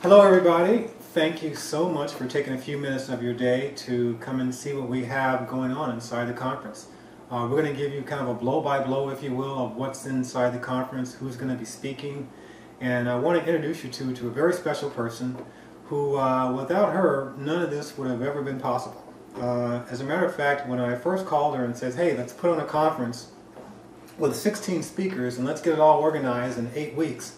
Hello everybody. Thank you so much for taking a few minutes of your day to come and see what we have going on inside the conference. We're going to give you kind of a blow-by-blow, if you will, of what's inside the conference, who's going to be speaking, and I want to introduce you to a very special person who, without her, none of this would have ever been possible. As a matter of fact, when I first called her and said, hey, let's put on a conference with 16 speakers and let's get it all organized in 8 weeks,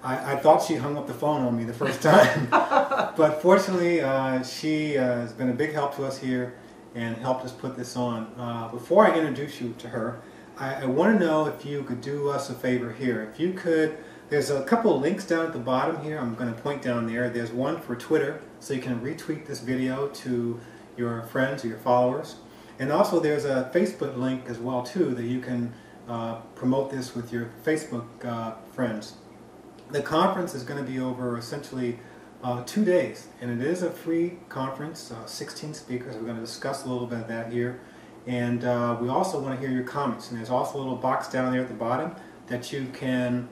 I thought she hung up the phone on me the first time. But fortunately, she has been a big help to us here and helped us put this on. Before I introduce you to her, I want to know if you could do us a favor here. If you could, there's a couple of links down at the bottom here. I'm going to point down there. There's one for Twitter, so you can retweet this video to your friends or your followers. And also there's a Facebook link as well too, that you can promote this with your Facebook friends. The conference is going to be over essentially 2 days, and it is a free conference, 16 speakers. We're going to discuss a little bit of that here, and we also want to hear your comments, and there's also a little box down there at the bottom that you can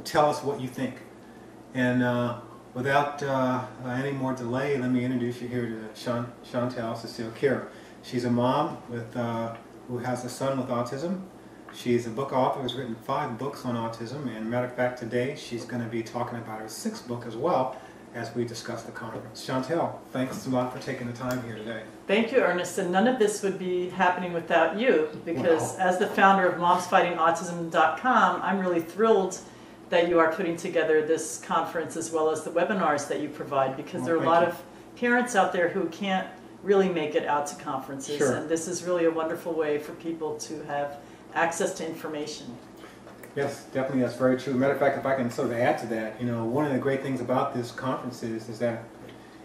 tell us what you think. And without any more delay, let me introduce you here to Chantal Cecile Kira. She's a mom with, who has a son with autism. She's a book author, has written 5 books on autism, and matter of fact today she's going to be talking about her 6th book as well as we discuss the conference. Chantal, thanks a lot for taking the time here today. Thank you, Ernest, and none of this would be happening without you, because as the founder of MomsFightingAutism.com, I'm really thrilled that you are putting together this conference as well as the webinars that you provide, because there are a lot of parents out there who can't really make it out to conferences, and this is really a wonderful way for people to have access to information. Yes, definitely, that's very true. Matter of fact, if I can sort of add to that, you know, one of the great things about this conference is that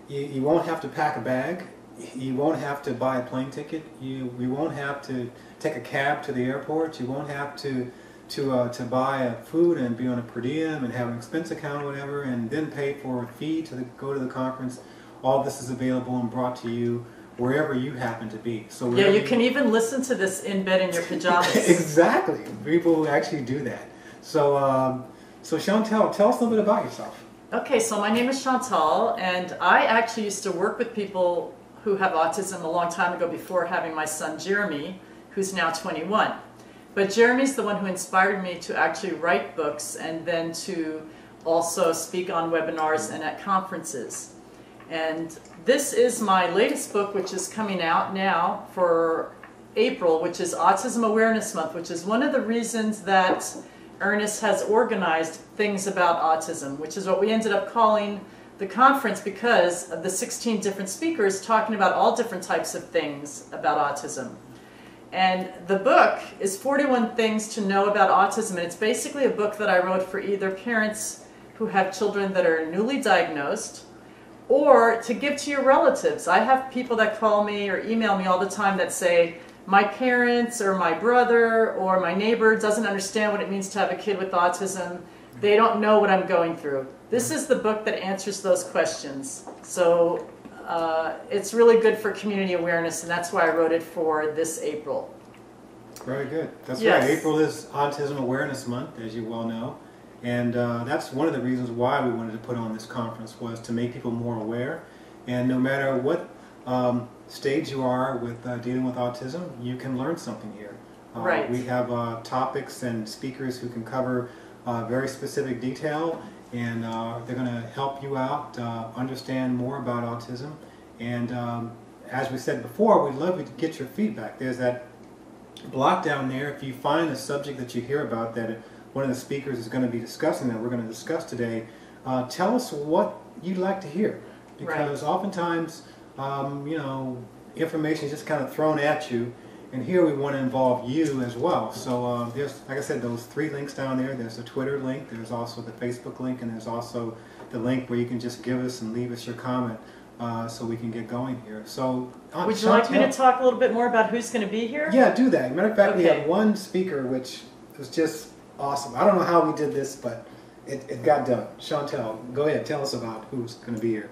you won't have to pack a bag, you won't have to buy a plane ticket, you won't have to take a cab to the airport, you won't have to buy a food and be on a per diem and have an expense account or whatever and then pay for a fee to go to the conference. All this is available and brought to you wherever you happen to be. So yeah, you can even listen to this in bed in your pajamas. Exactly. People who actually do that. So, so Chantal, tell us a little bit about yourself. Okay, so my name is Chantal, and I actually used to work with people who have autism a long time ago before having my son Jeremy, who's now 21. But Jeremy's the one who inspired me to actually write books and then to also speak on webinars and at conferences. And this is my latest book, which is coming out now for April, which is Autism Awareness Month, which is one of the reasons that Ernest has organized things about autism, which is what we ended up calling the conference because of the 16 different speakers talking about all different types of things about autism. And the book is 41 Things to Know About Autism, and it's basically a book that I wrote for either parents who have children that are newly diagnosed, or to give to your relatives. I have people that call me or email me all the time that say, my parents or my brother or my neighbor doesn't understand what it means to have a kid with autism. They don't know what I'm going through. This is the book that answers those questions. So it's really good for community awareness, and that's why I wrote it for this April. Very good. That's right. April is Autism Awareness Month, as you well know. And that's one of the reasons why we wanted to put on this conference, was to make people more aware. And no matter what stage you are with dealing with autism, you can learn something here. Right. We have topics and speakers who can cover very specific detail, and they're going to help you out understand more about autism. And as we said before, we'd love to get your feedback. There's that block down there. If you find a subject that you hear about that one of the speakers is going to be discussing, that we're going to discuss today, tell us what you'd like to hear, because oftentimes you know, information is just kind of thrown at you, and here we want to involve you as well. So there's, like I said, those 3 links down there. There's the Twitter link, there's also the Facebook link, and there's also the link where you can just give us and leave us your comment so we can get going here. So would you like me to talk a little bit more about who's going to be here? Yeah, do that. Matter of fact, we have one speaker which was just awesome. I don't know how we did this, but it got done. Chantal, go ahead, tell us about who's going to be here.